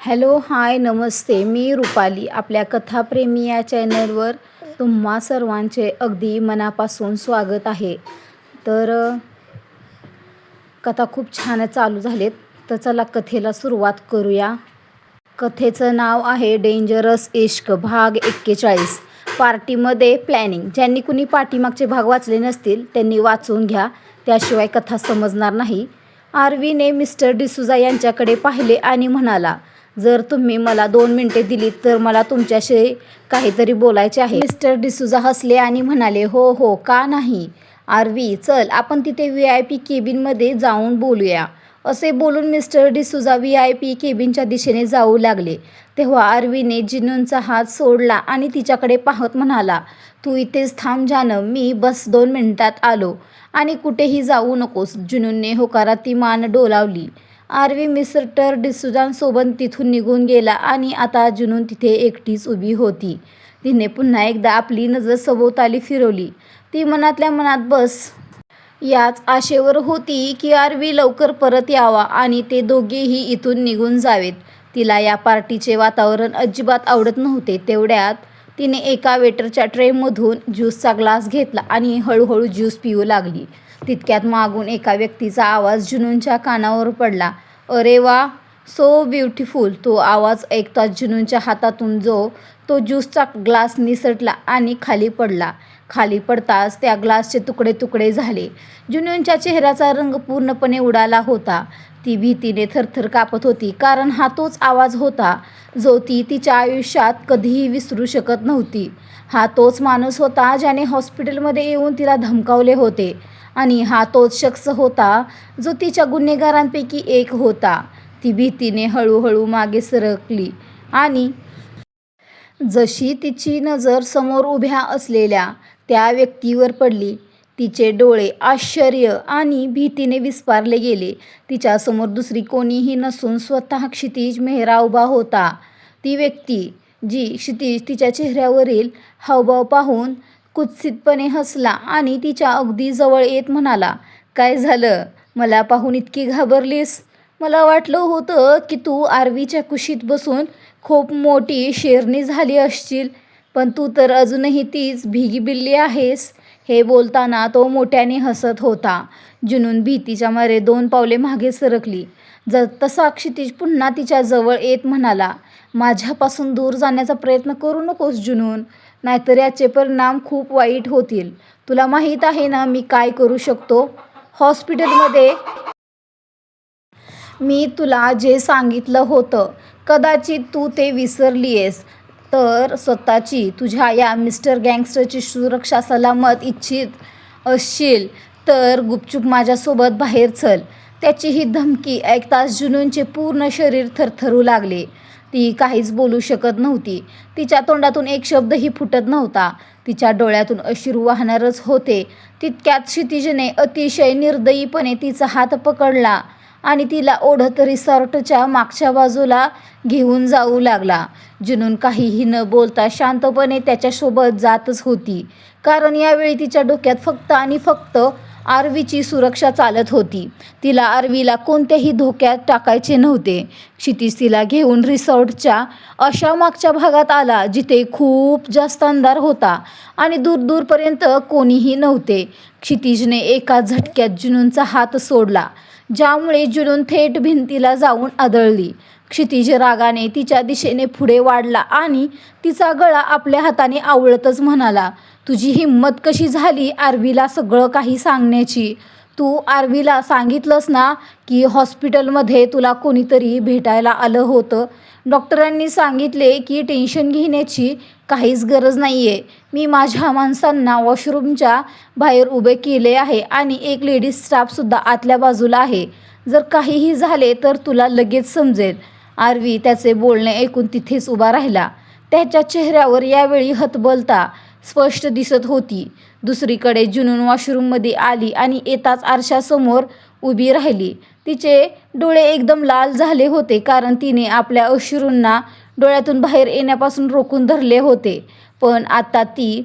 Hello hi नमस्ते. मी रुपाली आपल्या कथाप्रेमी या चॅनलवर तुम्हा सर्वांचे अगदी मनापासून स्वागत आहे. तर कथा खूप छान चालू झालेत, तर चला कथेला सुरुवात करूया. कथेचं नाव आहे डेंजरस इश्क भाग 41. पार्टीमध्ये प्लॅनिंग. ज्यांनी कुणी पाठीमागचे भाग वाचले नसतील त्यांनी वाचून घ्या, त्याशिवाय कथा समजणार नाही. आरवीने मिस्टर डिसूजा यांच्याकडे पाहिले आणि म्हणाला, जर तुम्ही मला 2 मिनिटे दिलीत तर मला तुमच्याशी काहीतरी बोलायचे आहे. मिस्टर डिसूजा हसले आणि म्हणाले, हो हो का नाही. आरवी चल आपण तिथे VIP केबिनमध्ये जाऊन बोलूया. असे बोलून मिस्टर डिसूजा VIP केबिनच्या दिशेने जाऊ लागले. तेव्हा आरवीने जिनूनचा हात सोडला आणि तिच्याकडे पाहत म्हणाला, तू इथेच थांब जानम, मी बस 2 मिनिटात आलो आणि कुठेही जाऊ नकोस. जिनूनने होकारात ती मान डोलावली. आरवी मिस्टर डिसूजांसोबत तिथून निघून गेला आणि आता जिनून तिथे एकटीच उभी होती. तिने पुन्हा एकदा आपली नजर सभोवताली फिरवली. ती मनातल्या मनात बस याच आशेवर होती की आरवी लवकर परत यावा आणि ते दोघेही इथून निघून जावेत. तिला या पार्टीचे वातावरण अजिबात आवडत नव्हते. तेवढ्यात तिने एका वेटरच्या ट्रेमधून ज्यूसचा ग्लास घेतला आणि हळूहळू ज्यूस पिऊ लागली. तितक्यात मागून एका व्यक्तीचा आवाज जिनूनच्या कानावर पडला. अरे वा, सो ब्युटिफुल. तो आवाज ऐकताच जिनूनच्या हातातून तो ज्यूसचा ग्लास निसटला आणि खाली पडला. खाली पडताच त्या ग्लासचे तुकडे तुकडे झाले. जिनूनच्या चेहऱ्याचा रंग पूर्णपणे उडाला होता. ती भीतीने थरथर कापत होती, कारण हा तोच आवाज होता जो ती तिच्या आयुष्यात कधीही विसरू शकत नव्हती. हा तोच माणूस होता ज्याने हॉस्पिटलमध्ये येऊन तिला धमकावले होते आणि हा तोच शख्स होता जो तिच्या गुन्हेगारांपैकी एक होता. ती भीतीने हळूहळू मागे सरकली आणि जशी तिची नजर समोर उभ्या असलेल्या त्या व्यक्तीवर पडली, तिचे डोळे आश्चर्य आणि भीतीने विस्फारले गेले. तिच्यासमोर दुसरी कोणीही नसून स्वतः क्षितिज मेहरा उभा होता. ती व्यक्ती जी क्षितिज तिच्या चेहऱ्यावरील हावभाव पाहून कुत्सितपणे हसला आणि तिच्या अगदी जवळ येत म्हणाला, काय झालं, मला पाहून इतकी घाबरलीस? मला वाटलं होतं की तू आरवीच्या कुशीत बसून खूप मोठी शेरनी झाली असशील, पण तू तर अजूनही तीच भिगी बिल्ली आहेस. हे बोलताना तो मोठ्याने हसत होता. जिनून भीतीच्या मारे 2 पावले मागे सरकली. तसा क्षितिज पुन्हा तिच्या जवळ येत म्हणाला, माझ्यापासून दूर जाण्याचा प्रयत्न करू नकोस जिनून, नाहीतर याचे परिणाम खूप वाईट होतील. तुला माहीत आहे ना मी काय करू शकतो? हॉस्पिटलमध्ये मी तुला जे सांगितलं होतं, कदाचित तू ते विसरलीयस. तर स्वतःची, तुझ्या या मिस्टर गँगस्टरची सुरक्षा सलामत इच्छित असशील तर गुपचूप माझ्यासोबत बाहेर चल. त्याची ही धमकी ऐकताच जिनूनचे पूर्ण शरीर थरथरू लागले. ती काहीच बोलू शकत नव्हती. तिच्या तोंडातून एक शब्दही फुटत नव्हता. तिच्या डोळ्यातून अश्रू वाहणारच होते. तितक्यात क्षितिजने अतिशय निर्दयीपणे तिचा हात पकडला आणि तिला ओढत रिसॉर्टच्या मागच्या बाजूला घेऊन जाऊ लागला. जिनून काहीही न बोलता शांतपणे त्याच्यासोबत जातच होती, कारण यावेळी तिच्या डोक्यात फक्त आणि फक्त आरवीची सुरक्षा चालत होती. तिला आरवीला कोणत्याही धोक्यात टाकायचे नव्हते. क्षितिज तिला घेऊन रिसॉर्टच्या अशा मागच्या भागात आला जिथे खूप जास्त अंधार होता आणि दूरदूरपर्यंत कोणीही नव्हते. क्षितिजने एका झटक्यात जिनूनचा हात सोडला, ज्यामुळे जिनून थेट भिंतीला जाऊन आदळली. क्षितिज रागाने तिच्या दिशेने पुढे वाढला आणि तिचा गळा आपल्या हाताने आवळतच म्हणाला, तुझी हिंमत कशी झाली आरवीला सगळं काही सांगण्याची? तू आरवीला सांगितलंस ना की हॉस्पिटलमध्ये तुला कोणीतरी भेटायला आलं होतं? डॉक्टरांनी सांगितले की टेन्शन घेण्याची काहीच गरज नाही आहे. मी माझ्या माणसांना वॉशरूमच्या बाहेर उभे केले आहे आणि एक लेडीज स्टाफसुद्धा आतल्या बाजूला आहे. जर काहीही झाले तर तुला लगेच समजेल. आरवी त्याचे बोलणे ऐकून तिथेच उभा राहिला. त्याच्या चेहऱ्यावर यावेळी हतबलता स्पष्ट दिसत होती. दुसरीकडे जिनून वॉशरूममध्ये आली आणि येताच आरशासमोर उभी राहिली. तिचे डोळे एकदम लाल झाले होते, कारण तिने आपल्या अश्रूंना डोळ्यातून बाहेर येण्यापासून रोखून धरले होते. पण आता ती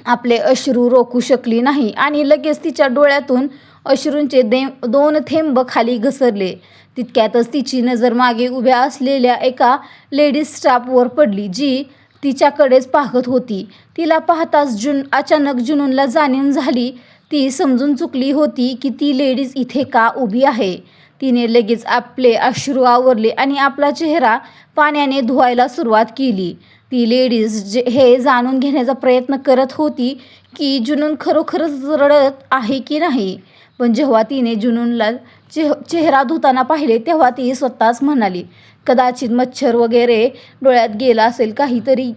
आपले अश्रू रोखू शकली नाही आणि लगेच तिच्या डोळ्यातून अश्रूंचे 2 थेंब खाली घसरले. तितक्यातच तिची नजर मागे उभ्या असलेल्या एका लेडीज स्टाफवर पडली, जी तिच्याकडेच पाहत होती. तिला पाहताच अचानक जुनूनला जाणीव झाली. ती समजून चुकली होती की ती लेडीज इथे का उभी आहे. तिने लगेच आपले अश्रू आवरले आणि आपला चेहरा पाण्याने धुवायला सुरुवात केली. ती लेडीज हे जाणून घेण्याचा प्रयत्न करत होती की जुनून खरोखरच रडत आहे की नाही. पण जेव्हा तिने जुनूनला चेहरा धुताना पाहिले तेव्हा ती स्वतःच म्हणाली, कदाचित मच्छर वगैरे डोळ्यात गेला असेल काहीतरी.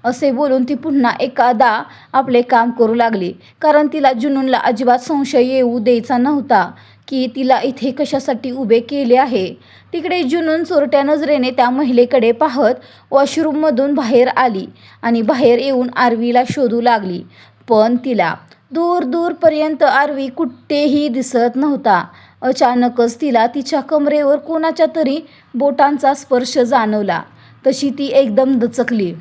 असे बोलून ती पुन्हा एकदा आपले काम करू लागली, कारण तिला जुनूनला अजिबात संशय येऊ द्यायचा नव्हता की तिला इथे कशासाठी उभे केले आहे. तिकडे जुनून चोरट्या नजरेने त्या महिलेकडे पाहत वॉशरूममधून बाहेर आली आणि बाहेर येऊन आरवीला शोधू लागली. पण तिला दूर दूरपर्यंत आरवी कुठेही दिसत नव्हता. अचानकच तिला तिच्या कमरेवर कोणाच्या तरी बोटांचा स्पर्श जाणवला. तशी ती एकदम दचकली.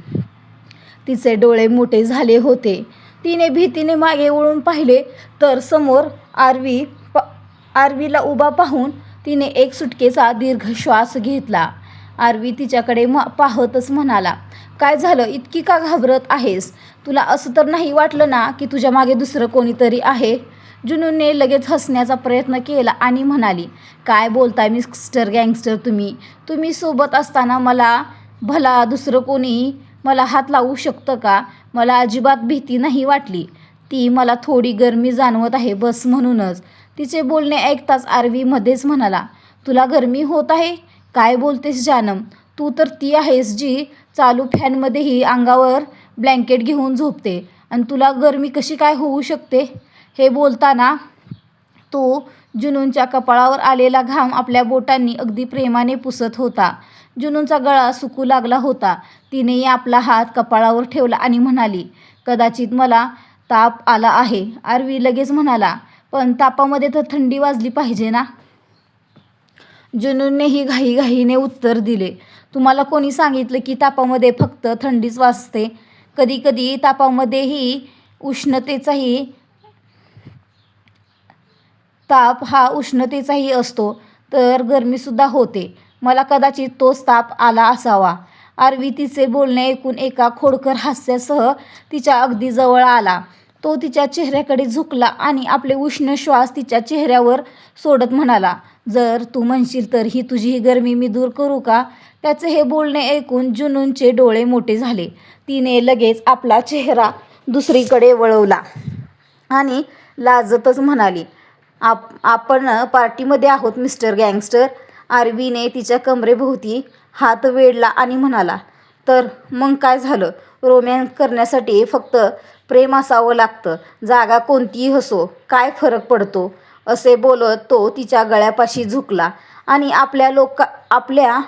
तिचे डोळे मोठे झाले होते. तिने भीतीने मागे वळून पाहिले तर समोर आरवीला उभा पाहून तिने एक सुटकेचा दीर्घ श्वास घेतला. आरवी तिच्याकडे पाहतच म्हणाला, काय झालं, इतकी का घाबरत आहेस? तुला असं तर नाही वाटलं ना की तुझ्या मागे दुसरं कोणीतरी आहे? जुनूनने लगेच हसण्याचा प्रयत्न केला आणि म्हणाली, काय बोलताय मिस्टर गँगस्टर, तुम्ही सोबत असताना मला भला दुसरं कोणी मला हात लावू शकतं का? मला अजिबात भीती नाही वाटली. ती मला थोडी गरमी जाणवत आहे बस, म्हणूनच. तिचे बोलणे ऐकताच आरवी मध्येच म्हणाला, तुला गरमी होत आहे? काय बोलतेस जानम? तू तर ती आहेस जी चालू फॅनमध्येही अंगावर ब्लँकेट घेऊन झोपते आणि तुला गरमी कशी काय होऊ शकते? हे बोलताना तो जुनूनच्या कपाळावर आलेला घाम आपल्या बोटांनी अगदी प्रेमाने पुसत होता. जुनूनचा गळा सुकू लागला होता. तिनेही आपला हात कपाळावर ठेवला आणि म्हणाली, कदाचित मला ताप आला आहे. आरवी लगेच म्हणाला, पण तापामध्ये तर थंडी वाजली पाहिजे ना? जुनूननेही घाईघाईने उत्तर दिले, तुम्हाला कोणी सांगितलं की तापामध्ये फक्त थंडीच वाजते? कधीकधी तापामध्येही ताप हा उष्णतेचाही असतो, तर गरमीसुद्धा होते. मला कदाचित तोच ताप आला असावा. आरवी तिचे बोलणे ऐकून एका खोडकर हास्यासह तिच्या अगदी जवळ आला. तो तिच्या चेहऱ्याकडे झुकला आणि आपले उष्ण श्वास तिच्या चेहऱ्यावर सोडत म्हणाला, जर तू म्हणशील तर ही तुझी गरमी मी दूर करू का? त्याचे हे बोलणे ऐकून जुनूनचे डोळे मोठे झाले. तिने लगेच आपला चेहरा दुसरीकडे वळवला आणि लाजतच म्हणाली, आपण पार्टीमध्ये आहोत मिस्टर गँगस्टर. आरवीने तिच्या कमरेभोवती हात वेढला आणि म्हणाला, तर मग काय झालं? रोमॅन्स करण्यासाठी फक्त प्रेम असावं लागतं, जागा कोणतीही असो, काय फरक पडतो? असे बोलत तो तिच्या गळ्यापाशी झुकला आणि आपल्या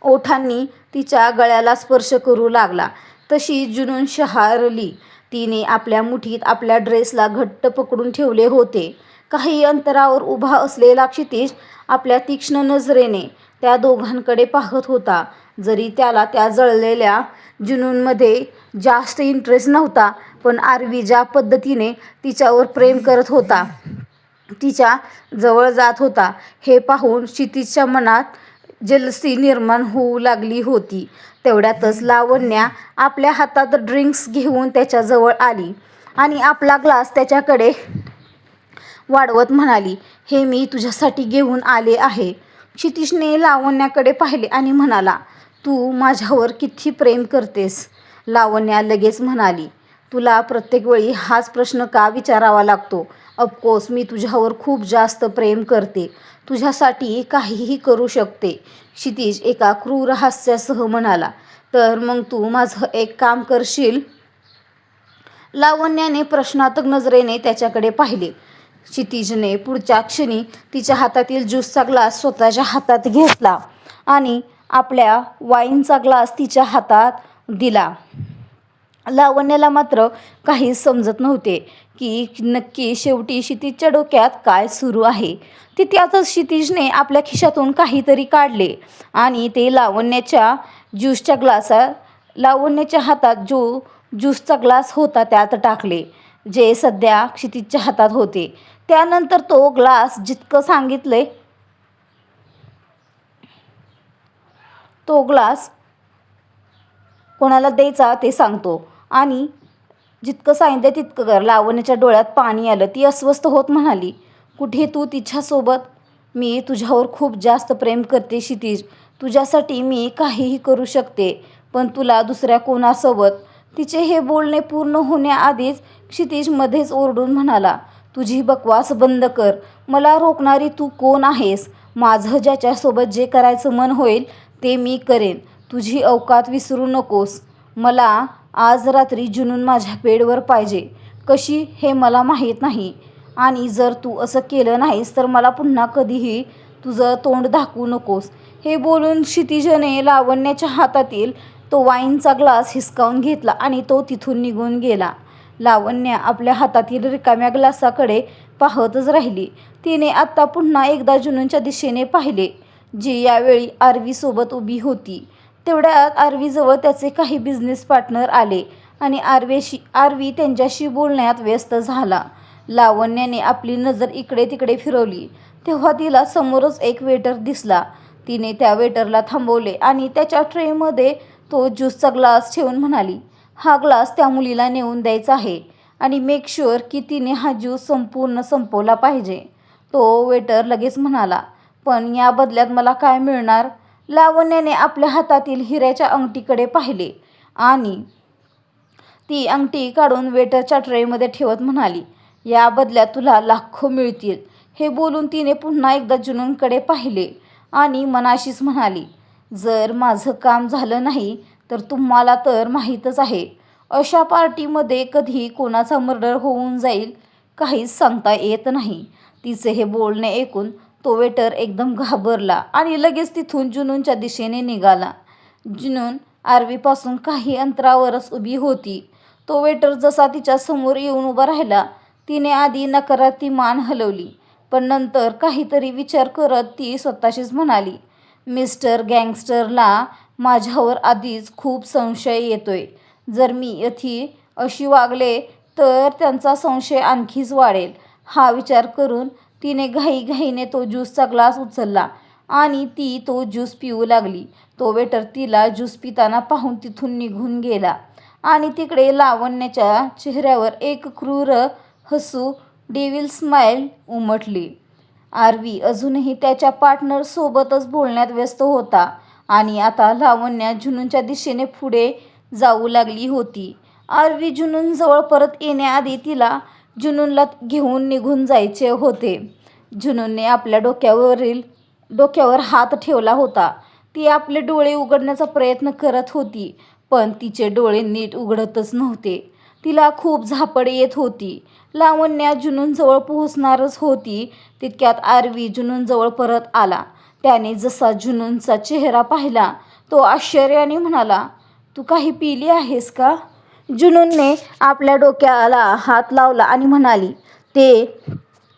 ओठांनी तिच्या गळ्याला स्पर्श करू लागला. तशी जुनून शहारली. तिने आपल्या मुठीत आपल्या ड्रेसला घट्ट पकडून ठेवले होते. काही अंतरावर उभा असलेला क्षितिज आपल्या तीक्ष्ण नजरेने त्या दोघांकडे पाहत होता. जरी त्याला त्या जळलेल्या जुनूनमध्ये जास्त इंटरेस्ट नव्हता, पण आरवी ज्या पद्धतीने तिच्यावर प्रेम करत होता, तिच्या जवळ जात होता, हे पाहून क्षितिजच्या मनात जलसी निर्माण होऊ लागली होती. तेवढ्यातच लावण्या आपल्या हातात ड्रिंक्स घेऊन त्याच्याजवळ आली आणि आपला ग्लास त्याच्याकडे वाढवत म्हणाली, हे मी तुझ्यासाठी घेऊन आले आहे. क्षितिजने लावण्याकडे पाहिले आणि म्हणाला, तू माझ्यावर किती प्रेम करतेस? लावण्या लगेच म्हणाली, तुला प्रत्येक वेळी हाच प्रश्न का विचारावा लागतो? ऑफकोर्स मी तुझ्यावर खूप जास्त प्रेम करते, तुझ्यासाठी काहीही करू शकते. क्षितिज एका क्रूर हास्यासह म्हणाला, तर मग तू माझं एक काम करशील? लावण्याने प्रश्नार्थक नजरेने त्याच्याकडे पाहिले. क्षितिजने पुढच्या क्षणी तिच्या हातातील ज्यूसचा ग्लास स्वतःच्या हातात घेतला आणि आपल्या वाईनचा ग्लास तिच्या हातात दिला. लावण्याला मात्र काहीच समजत नव्हते की नक्की शेवटी क्षितिजच्या डोक्यात काय सुरू आहे. तितक्यातच क्षितिजने आपल्या खिशातून काहीतरी काढले आणि ते लावण्याच्या हातात जो ज्यूसचा ग्लास होता त्यात टाकले, जे सध्या क्षितिजच्या हातात होते. त्यानंतर तो ग्लास जितकं सांगितले तो ग्लास कोणाला द्यायचा ते सांगतो आणि जितकं सांगितलं तितकं कर. लावण्याच्या डोळ्यात पाणी आलं. ती अस्वस्थ होत म्हणाली, कुठे तू तिच्यासोबत? मी तुझ्यावर खूप जास्त प्रेम करते क्षितिज. तुझ्यासाठी मी काहीही करू शकते. पण तुला दुसऱ्या कोणासोबत? तिचे हे बोलणे पूर्ण होण्याआधीच क्षितिज मध्येच ओरडून म्हणाला, तुझी बकवास बंद कर. मला रोखणारी तू कोण आहेस? माझं ज्याच्यासोबत जे करायचं मन होईल ते मी करेन. तुझी औकात विसरू नकोस. मला आज रात्री जुनून माझ्या बेडवर पाहिजे. कशी हे मला माहीत नाही. आणि जर तू असं केलं नाहीस तर मला पुन्हा कधीही तुझं तोंड दाखवू नकोस. हे बोलून क्षितिजने लावण्याच्या हातातील तो वाईनचा ग्लास हिसकावून घेतला आणि तो तिथून निघून गेला. लावण्य आपल्या हातातील रिकाम्या ग्लासाकडे पाहतच राहिली. तिने आत्ता पुन्हा एकदा जुनूनच्या दिशेने पाहिले, जी यावेळी आरवीसोबत उभी होती. तेवढ्यात आरवीजवळ त्याचे काही बिझनेस पार्टनर आले आणि आरवी त्यांच्याशी बोलण्यात व्यस्त झाला. लावण्याने आपली नजर इकडे तिकडे फिरवली तेव्हा तिला समोरच एक वेटर दिसला. तिने त्या वेटरला थांबवले आणि त्याच्या ट्रेमध्ये तो ज्यूसचा ग्लास ठेवून म्हणाली, हा ग्लास त्या मुलीला नेऊन द्यायचा आहे आणि मेक शुअर की तिने हा ज्यूस संपूर्ण संपवला पाहिजे. तो वेटर लगेच म्हणाला, पण या बदल्यात मला काय मिळणार? लावण्याने आपल्या हातातील हिऱ्याच्या अंगठीकडे पाहिले आणि ती अंगठी काढून वेटरच्या ट्रेमध्ये ठेवत म्हणाली, या बदल्यात तुला लाखो मिळतील. हे बोलून तिने पुन्हा एकदा जुनूनकडे पाहिले आणि मनाशीच म्हणाली, जर माझं काम झालं नाही तर तुम्हाला तर माहीतच आहे, अशा पार्टीमध्ये कधी कोणाचा मर्डर होऊन जाईल काहीच सांगता येत नाही. तिचे हे बोलणे ऐकून तो वेटर एकदम घाबरला आणि लगेच तिथून जुनूनच्या दिशेने निघाला. जुनून आरवीपासून काही अंतरावरच उभी होती. तो वेटर जसा तिच्या समोर येऊन उभा राहिला, तिने आधी नकारात ती मान हलवली, पण नंतर काहीतरी विचार करत ती स्वतःशीच म्हणाली, मिस्टर गँगस्टरला माझ्यावर आधीच खूप संशय येतोय. जर मी अशी वागले तर त्यांचा संशय आणखीच वाढेल. हा विचार करून तिने घाईघाईने तो ज्यूसचा ग्लास उचलला आणि ती तो ज्यूस पिऊ लागली. तो वेटर तिला ज्यूस पिताना पाहून तिथून निघून गेला आणि तिकडे लावण्याच्या चेहऱ्यावर एक क्रूर हसू, डेव्हिल स्माईल उमटली. आरवी अजूनही त्याच्या पार्टनरसोबतच बोलण्यात व्यस्त होता आणि आता लावण्या जुनूनच्या दिशेने पुढे जाऊ लागली होती. आरवी जुनूनजवळ परत येण्याआधी तिला जुनूनला घेऊन निघून जायचे होते. जुनूनने आपल्या डोक्यावर हात ठेवला होता. ती आपले डोळे उघडण्याचा प्रयत्न करत होती, पण तिचे डोळे नीट उघडतच नव्हते. तिला खूप झापड येत होती. लावण्या जुनूनजवळ पोहोचणारच होती तितक्यात आरवी जुनूनजवळ परत आला. त्याने जसा जुनूनचा चेहरा पाहिला तो आश्चर्याने म्हणाला, तू काही पिली आहेस का? जुनूनने आपल्या डोक्याला हात लावला आणि म्हणाली,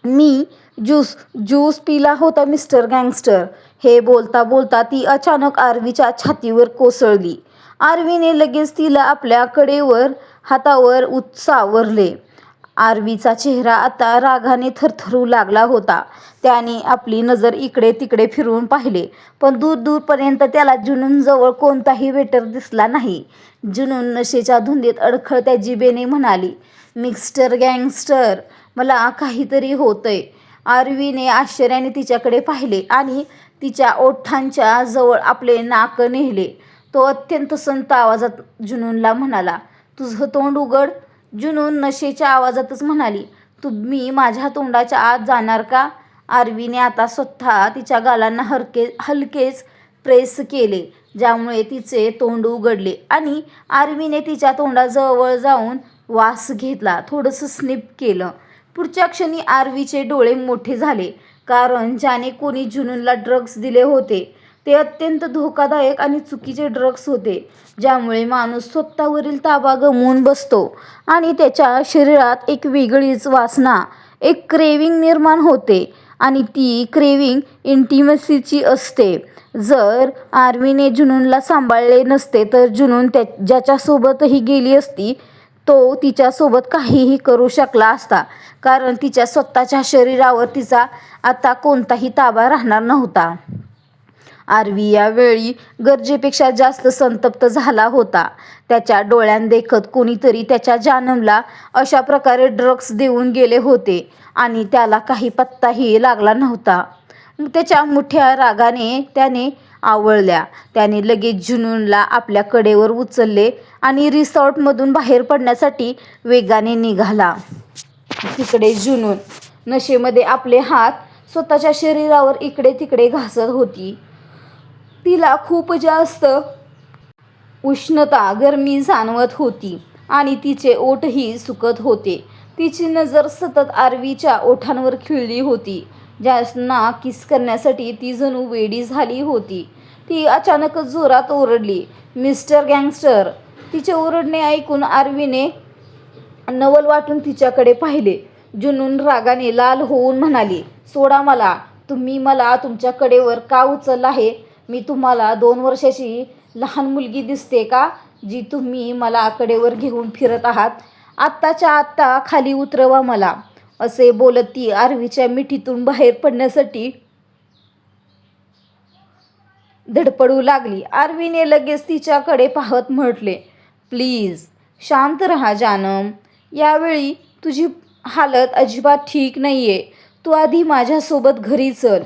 मी ज्यूस पिला होता मिस्टर गँगस्टर. हे बोलता बोलता ती अचानक आरवीच्या छातीवर कोसळली. आरवीने लगेच तिला आपल्या कडेवर हातावर सावरले. आरवीचा चेहरा आता रागाने थरथरू लागला होता. त्याने आपली नजर इकडे तिकडे फिरवून पाहिले, पण दूरपर्यंत त्याला जुनूनजवळ कोणताही वेटर दिसला नाही. जुनून नशेच्या धुंदीत अडखळत्या जिभेने म्हणाली, मिस्टर गँगस्टर, मला काहीतरी होतंय. आरवीने आश्चर्याने तिच्याकडे पाहिले आणि तिच्या ओठांच्या जवळ आपले नाक नेले. तो अत्यंत संत आवाजात जुनूनला म्हणाला, तुझं तोंड उघड. जुनून नशेच्या आवाजातच म्हणाली, तुम्ही माझ्या तोंडाच्या आत जाणार का? आरवीने आता स्वतः तिच्या गालांना हलकेच प्रेस केले, ज्यामुळे तिचे तोंड उघडले आणि आरवीने तिच्या तोंडाजवळ जाऊन वास घेतला, थोडंसं स्निप केलं. पुढच्या क्षणी आरवीचे डोळे मोठे झाले, कारण ज्याने कोणी जुनूनला ड्रग्ज दिले होते ते अत्यंत धोकादायक आणि चुकीचे ड्रग्ज होते, ज्यामुळे माणूस स्वतःवरील ताबा गमावून बसतो आणि त्याच्या शरीरात एक वेगळीच वासना, एक क्रेविंग निर्माण होते आणि ती क्रेविंग इंटिमसीची असते. जर आरवीने जुनूनला सांभाळले नसते तर जुनून ज्याच्यासोबतही गेली असती तो तिच्यासोबत काहीही करू शकला असता, कारण तिच्या स्वतःच्या शरीरावर तिचा आता कोणताही ताबा राहणार नव्हता. आरवी यावेळी गरजेपेक्षा जास्त संतप्त झाला होता. त्याच्या डोळ्यांदेखत कोणीतरी त्याच्या जानमला अशा प्रकारे ड्रग्ज देऊन गेले होते आणि त्याला काही पत्ताही लागला नव्हता. त्याच्या मोठ्या रागाने त्याने आवळल्या. त्याने लगेच जुनूनला आपल्या कडेवर उचलले आणि रिसॉर्टमधून बाहेर पडण्यासाठी वेगाने निघाला. तिकडे जुनून नशेमध्ये आपले हात स्वतःच्या शरीरावर इकडे तिकडे घासत होती. तिला खूप जास्त उष्णता गरमी जाणवत होती आणि तिचे ओठही सुकत होते. तिची नजर सतत आरवीच्या ओठांवर खिळली होती, ज्यांना किस करण्यासाठी ती जणू वेडी झाली होती. ती अचानकच जोरात ओरडली, मिस्टर गँगस्टर. तिचे ओरडणे ऐकून आरवीने नवल वाटून तिच्याकडे पाहिले. जुनून रागाने लाल होऊन म्हणाली, सोडा मला. तुम्ही मला तुमच्या कडेवर का उचलला आहे? मी तुम्हाला 2 वर्षाची लहान मुलगी दिसते का, जी तुम्ही मला कडेवर घेऊन फिरत आहात? आत्ताच्या आत्ता खाली उतरवा मला. असे बोलत ती आरवीच्या मिठीतून बाहेर पडण्यासाठी धडपडू लागली. आरवीने लगेच तिच्याकडे पाहत म्हटले, प्लीज शांत रहा जानम. यावेळी तुझी हालत अजिबात ठीक नाहीये. तू आधी माझ्यासोबत घरी चल.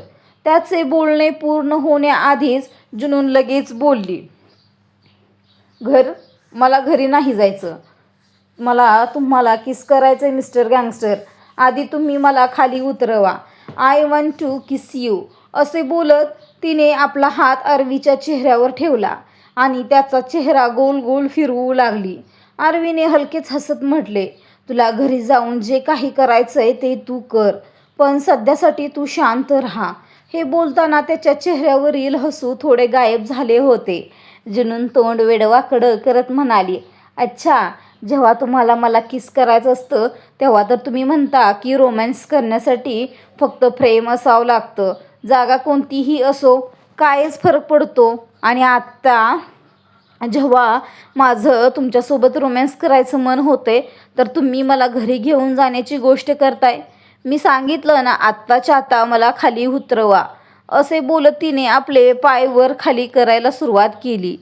त्याचे बोलणे पूर्ण होण्याआधीच जुनून लगेच बोलली, मला घरी नाही जायचं. मला तुम्हाला किस करायचंय मिस्टर गँगस्टर. आधी तुम्ही मला खाली उतरवा. I want to kiss you. असे बोलत तिने आपला हात आरवीच्या चेहऱ्यावर ठेवला आणि त्याचा चेहरा गोल गोल फिरवू लागली. आरवीने हलकेच हसत म्हटले, तुला घरी जाऊन जे काही करायचंय ते तू कर, पण सध्यासाठी तू शांत राहा. हे बोलताना त्याच्या चेहऱ्यावरील हसू थोडे गायब झाले होते. जुनून तोंड वेडवाकडं करत म्हणाली, अच्छा, जेव्हा तुम्हाला मला किस करायचं असतं तेव्हा तर तुम्ही म्हणता की रोमॅन्स करण्यासाठी फक्त प्रेम असावं लागतं. जागा कोणतीही असो, कायच फरक पडतो? आणि आत्ता जेव्हा माझं तुमच्यासोबत रोमॅन्स करायचं मन होते तर तुम्ही मला घरी घेऊन जाण्याची गोष्ट करताय. मी सांगितलं ना, आत्ताच्या आता मला खाली उतरवा. असे बोलत तिने आपले पाय वर खाली करायला सुरुवात केली.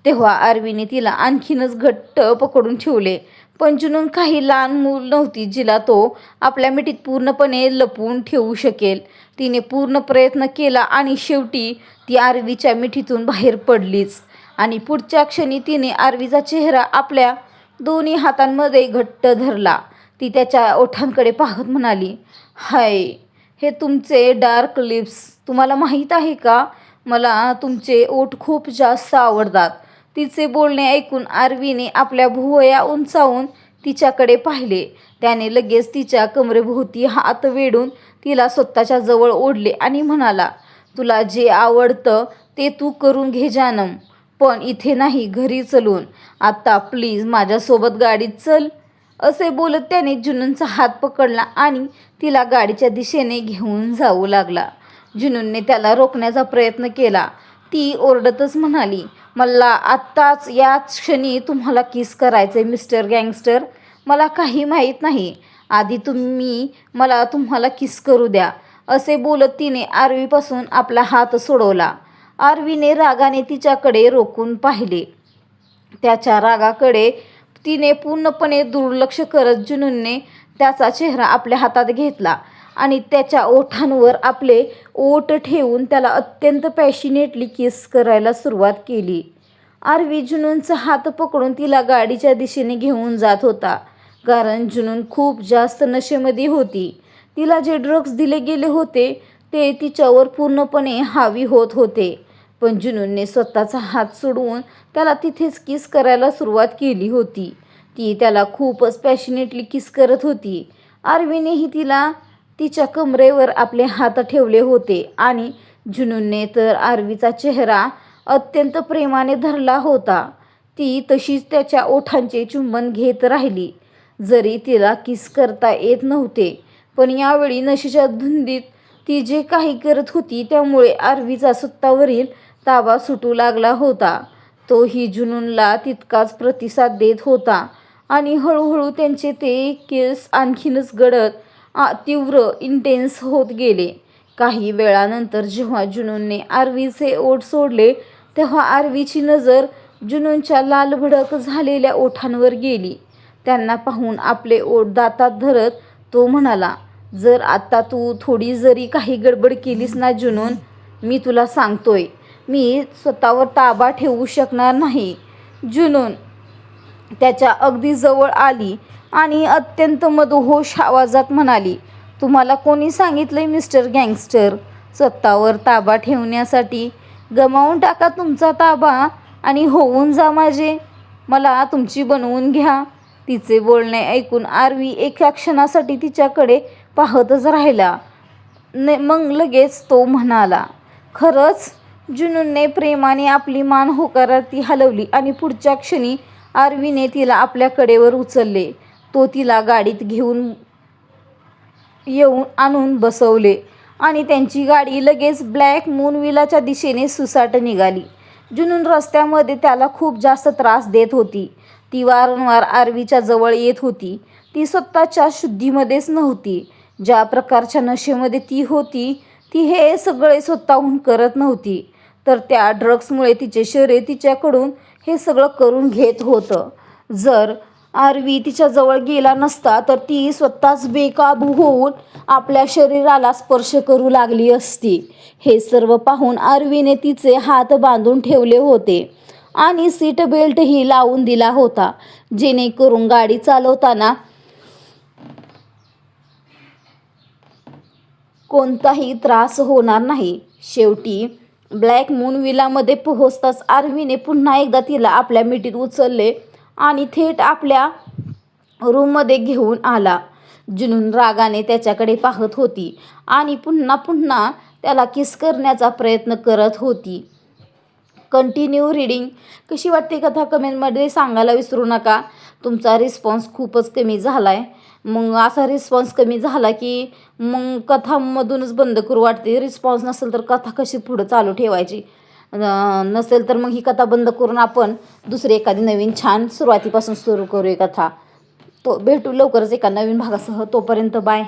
तेव्हा आरवीने तिला आणखीनच घट्ट पकडून ठेवले. पण जुनून काही लहान मूल नव्हती जिला तो आपल्या मिठीत पूर्णपणे लपवून ठेवू शकेल. तिने पूर्ण प्रयत्न केला आणि शेवटी ती आरवीच्या मिठीतून बाहेर पडलीच. आणि पुढच्या क्षणी तिने आरवीचा चेहरा आपल्या दोन्ही हातांमध्ये घट्ट धरला. ती त्याच्या ओठांकडे पाहत म्हणाली, हाय, हे तुमचे डार्क लिप्स. तुम्हाला माहीत आहे का, मला तुमचे ओठ खूप जास्त आवडतात. तिचे बोलणे ऐकून आरवीने आपल्या भुवया उंचावून तिच्याकडे पाहिले. त्याने लगेच तिच्या कमरेभोवती हात वेढून तिला स्वतःच्या जवळ ओढले आणि म्हणाला, तुला जे आवडतं ते तू करून घे जानम, पण इथे नाही, घरी चलून. आता प्लीज माझ्यासोबत गाडीत चल. असे बोलत त्याने जुनूनचा हात पकडला आणि तिला गाडीच्या दिशेने घेऊन जाऊ लागला. जुनूनने त्याला रोखण्याचा प्रयत्न केला. ती ओरडतच म्हणाली, मला आत्ताच याच क्षणी तुम्हाला किस करायचंय मिस्टर गँगस्टर. मला काही माहीत नाही. आधी तुम्ही मला तुम्हाला किस करू द्या. असे बोलत तिने आरवीपासून आपला हात सोडवला. आरवीने रागाने तिच्याकडे रोखून पाहिले. त्याच्या रागाकडे तिने पूर्णपणे दुर्लक्ष करत जुनूनने त्याचा चेहरा आपल्या हातात घेतला आणि त्याच्या ओठांवर आपले ओठ ठेवून त्याला अत्यंत पॅशनेटली किस करायला सुरुवात केली. आरवी जुनूनचा हात पकडून तिला गाडीच्या दिशेने घेऊन जात होता, कारण जुनून खूप जास्त नशेमध्ये होती. तिला जे ड्रग्ज दिले गेले होते ते तिच्यावर पूर्णपणे हावी होत होते. पण जुनूनने स्वतःचा हात सोडवून त्याला तिथेच किस करायला सुरुवात केली होती. ती त्याला खूपच पॅशनेटली किस करत होती. आरवीनेही तिच्या कमरेवर आपले हात ठेवले होते आणि जुनूनने तर आरवीचा चेहरा अत्यंत प्रेमाने धरला होता. ती तशीच त्याच्या ओठांचे चुंबन घेत राहिली, जरी तिला किस करता येत नव्हते. पण यावेळी नशेच्या धुंदीत ती जे काही करत होती त्यामुळे आरवीचा स्वतःवरील ताबा सुटू लागला होता. तोही जुनूनला तितकाच प्रतिसाद देत होता आणि हळूहळू त्यांचे ते केस आणखीनच गडद तीव्र इंटेन्स होत गेले. काही वेळानंतर जेव्हा जुनूनने आरवीचे ओठ सोडले तेव्हा आरवीची नजर जुनूनच्या लालभडक झालेल्या ओठांवर गेली. त्यांना पाहून आपले ओठ दातात धरत तो म्हणाला, जर आता तू थोडी जरी काही गडबड केलीस ना जुनून, मी तुला सांगतोय, मी स्वतःवर ताबा ठेवू शकणार नाही. जुनून त्याच्या अगदी जवळ आली आणि अत्यंत मदहोश आवाजात म्हणाली, तुम्हाला कोणी सांगितलंय मिस्टर गँगस्टर स्वतःवर ताबा ठेवण्यासाठी? गमावून टाका तुमचा ताबा आणि होऊन जा माझे. मला तुमची बनवून घ्या. तिचे बोलणे ऐकून आरवी एका क्षणासाठी तिच्याकडे पाहतच राहिला. मग लगेच तो म्हणाला, खरंच? जुनूनने प्रेमाने आपली मान होकारार्थी हलवली आणि पुढच्या क्षणी आरवीने तिला आपल्या कडेवर उचलले. तो तिला गाडीत घेऊन येऊन आणून बसवले आणि त्यांची गाडी लगेच ब्लॅक मून विलाच्या दिशेने सुसाट निघाली. जुनून रस्त्यामध्ये त्याला खूप जास्त त्रास देत होती. ती वारंवार आरवीच्या जवळ येत होती. ती स्वतःच्या शुद्धीमध्येच नव्हती. ज्या प्रकारच्या नशेमध्ये ती होती, ती हे सगळे स्वतःहून करत नव्हती, तर त्या ड्रग्समुळे तिचे शरीर तिच्याकडून हे सगळं करून घेत होतं. जर आरवी तिच्याजवळ गेला नसता तर ती स्वतःच बेकाबू होऊन आपल्या शरीराला स्पर्श करू लागली असती. हे सर्व पाहून आरवीने तिचे हात बांधून ठेवले होते आणि सीट बेल्टही लावून दिला होता, जेणेकरून गाडी चालवताना कोणताही त्रास होणार नाही. शेवटी ब्लॅक मून विलामध्ये पोहोचताच आरवीने पुन्हा एकदा तिला आपल्या मिठीत उचलले आणि थेट आपल्या रूममध्ये घेऊन आला. जुनून रागाने त्याच्याकडे पाहत होती आणि पुन्हा पुन्हा त्याला किस करण्याचा प्रयत्न करत होती. Continue reading. कशी वाटते कथा कमेंटमध्ये सांगायला विसरू नका. तुमचा रिस्पॉन्स खूपच कमी झाला आहे. मग असा रिस्पॉन्स कमी झाला की मग कथामधूनच बंद करू वाटते. रिस्पॉन्स नसेल तर कथा कशी पुढं चालू ठेवायची? नसेल तर मग ही कथा बंद करून आपण दुसरी एखादी नवीन छान सुरुवातीपासून सुरू करूया कथा. तो भेटू लवकरच एका नवीन भागासह. तोपर्यंत बाय.